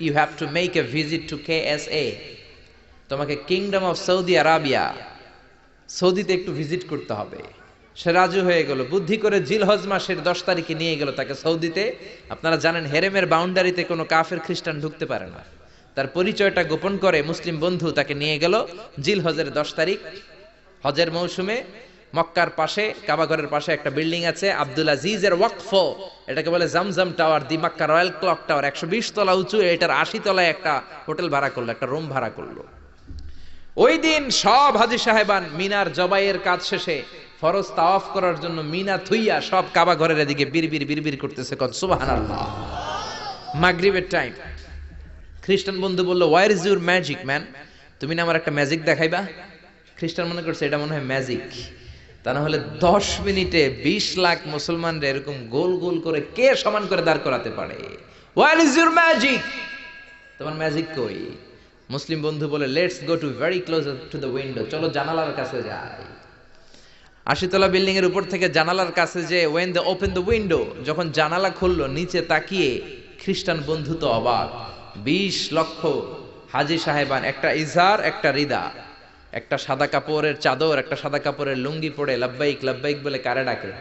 You have to make a visit to KSA, তোমাকে kingdom of Saudi Arabia, সৌদিতে একটু visit করতে হবে। সে রাজু হয়ে গেল, বুদ্ধি করে জিলহজ মাসের 10 তারিখে নিয়ে গেল তাকে সৌদিতে। আপনারা জানেন হেরেমের বাউন্ডারিতে কোনো কাফের খ্রিস্টান ঢুকতে পারে না। তার পরিচয়টা গোপন করে মুসলিম বন্ধু তাকে নিয়ে গেল জিলহজের 10 তারিখ, হজের মৌসুমে। মক্কার পাশে, কাবাঘরের পাশে একটা বিল্ডিং আছে আব্দুল আজিজের ওয়াকফ, এটাকে বলে জামজাম টাওয়ার, দি মক্কা রয়্যাল ক্লক টাওয়ার, 120 তলা উঁচু। এটার 80 তলায় একটা হোটেল ভাড়া করলো, একটা রুম ভাড়া করলো। ওই দিন সব হাজী সাহেবান মিনার জবাইয়ের কাজ শেষে ফরজ তাওয়াফ করার জন্য মিনা থুইয়া সব কাবা ঘরের এদিকে বিড়বিড় বিড়বিড় করতেছে, কত সুবহানাল্লাহ। মাগরিবের টাইম। খ্রিস্টান বন্ধু বলল, where is your magic man, তুমি না আমার একটা ম্যাজিক দেখাইবা। খ্রিস্টান মনে করছে এটা মনে হয় ম্যাজিক, তা না হলে 10 মিনিটে 20 লাখ মুসলমানরা এরকম গোল গোল করে কে সমান করে দাঁড় করাতে পারে। ওয়ার ইজ ইউর ম্যাজিক, তোমার ম্যাজিক কই? মুসলিম বন্ধু বলে, let's go to very close to the window, চলো জানালার কাছে যাই। 80 তলা বিল্ডিং এর উপর থেকে জানালার কাছে যে when they open the window, যখন জানালা খুললো, নিচে তাকিয়ে খ্রিস্টান বন্ধু তো অবাক। 20 লক্ষ হাজী সাহেবান, একটা ইজার, একটা রিদা, একটা সাদা কাপড়ের চাদর, একটা সাদা কাপড়ের লুঙ্গি পরে লাব্বাইক লাব্বাইক বলে কারে ডাকে?